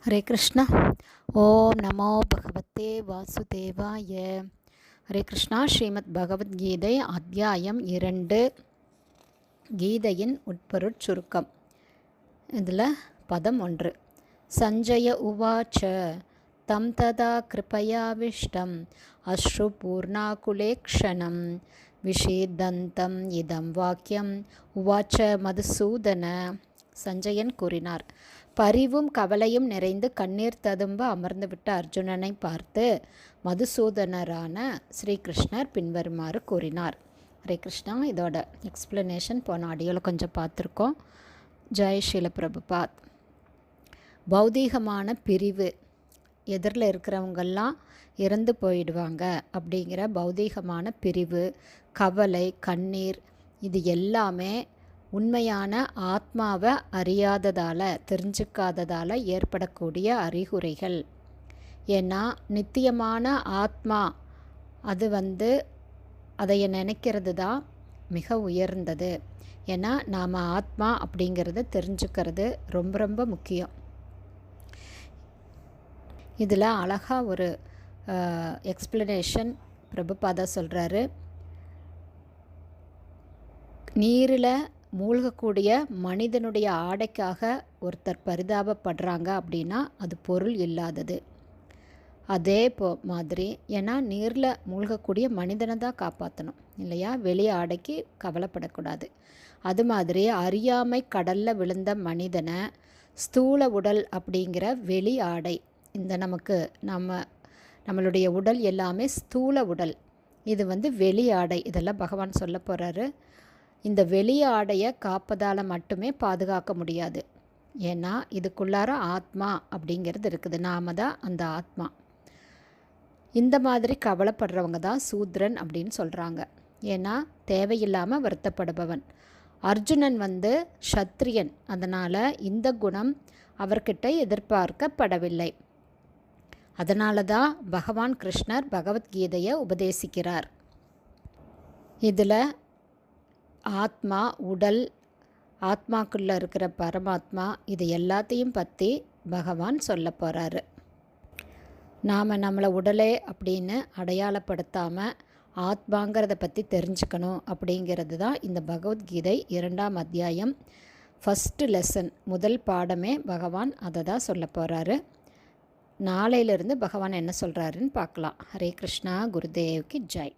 ஹரே கிருஷ்ணா. ஓம் நமோ பகவத்தே வாசுதேவாய. ஹரே கிருஷ்ணா. ஸ்ரீமத் பகவத்கீதை அத்தியாயம் 2, கீதையின் உட்பொருட் சுருக்கம். இதில் பதம் 1. சஞ்சய உவாச்ச தம் ததா கிருபயாவிஷ்டம் அஸ்ருபூர்ணாகுலேக்ஷணம் விஷேதந்தம் இதம் வாக்கியம் உவாச்ச மதுசூதன. சஞ்சயன் கூறினார். பரிவும் கவலையும் நிறைந்து கண்ணீர் ததும்ப அமர்ந்துவிட்ட அர்ஜுனனை பார்த்து மதுசூதனரான ஸ்ரீகிருஷ்ணர் பின்வருமாறு கூறினார். ஹரே கிருஷ்ணா. இதோட எக்ஸ்பிளனேஷன் போன ஆடியோவில் கொஞ்சம் பார்த்துருக்கோம். ஜெய் ஸ்ரீல பிரபுபாத். பௌதீகமான பிரிவு, எதிரில் இருக்கிறவங்கெல்லாம் இறந்து போயிடுவாங்க அப்படிங்கிற பௌதீகமான பிரிவு, கவலை, கண்ணீர், இது எல்லாமே உண்மையான ஆத்மாவை அறியாததால், தெரிஞ்சுக்காததால் ஏற்படக்கூடிய அறிகுறிகள். ஏன்னா நித்தியமான ஆத்மா அது அதை நினைக்கிறது தான் மிக உயர்ந்தது. ஏன்னா நாம் ஆத்மா அப்படிங்கிறத தெரிஞ்சுக்கிறது ரொம்ப ரொம்ப முக்கியம். இதில் அழகாக ஒரு எக்ஸ்பிளனேஷன் பிரபுபாதா சொல்கிறாரு. நீரில் மூழ்கக்கூடிய மனிதனுடைய ஆடைக்காக ஒருத்தர் பரிதாபப்படுறாங்க அப்படின்னா அது பொருள் இல்லாதது. அதே மாதிரி ஏன்னா நீரில் மூழ்கக்கூடிய மனிதனை தான் காப்பாற்றணும் இல்லையா, வெளி ஆடைக்கு கவலைப்படக்கூடாது. அது மாதிரி அறியாமை கடலில் விழுந்த மனிதனை ஸ்தூல உடல் அப்படிங்கிற வெளி ஆடை, இந்த நம்மளுடைய உடல் எல்லாமே ஸ்தூல உடல், இது வெளி ஆடை, இதெல்லாம் பகவான் சொல்ல போகிறாரு. இந்த வெளி ஆடையை காப்பதால் மட்டுமே பாதுகாக்க முடியாது. ஏன்னா இதுக்குள்ளார ஆத்மா அப்படிங்கிறது இருக்குது, நாம தான் அந்த ஆத்மா. இந்த மாதிரி கவலைப்படுறவங்க தான் சூத்ரன் அப்படின்னு சொல்கிறாங்க. ஏன்னா தேவையில்லாமல் வருத்தப்படுபவன். அர்ஜுனன் சத்திரியன், அதனால் இந்த குணம் அவர்கிட்ட எதிர்பார்க்கப்படவில்லை. அதனால தான் பகவான் கிருஷ்ணர் பகவத்கீதையை உபதேசிக்கிறார். இதில் ஆத்மா, உடல், ஆத்மாக்குள்ளே இருக்கிற பரமாத்மா, இது எல்லாத்தையும் பற்றி பகவான் சொல்ல போகிறாரு. நாம் நம்மளை உடலே அப்படின்னு அடையாளப்படுத்தாமல் ஆத்மாங்கிறத பற்றி தெரிஞ்சுக்கணும் அப்படிங்கிறது தான் இந்த பகவத்கீதை 2ஆம் அத்தியாயம் ஃபஸ்ட்டு லெசன், முதல் பாடமே பகவான் அதை தான் சொல்ல போகிறாரு. நாளையிலிருந்து பகவான் என்ன சொல்கிறாருன்னு பார்க்கலாம். ஹரே கிருஷ்ணா. குருதேவ்க்கு ஜெய்.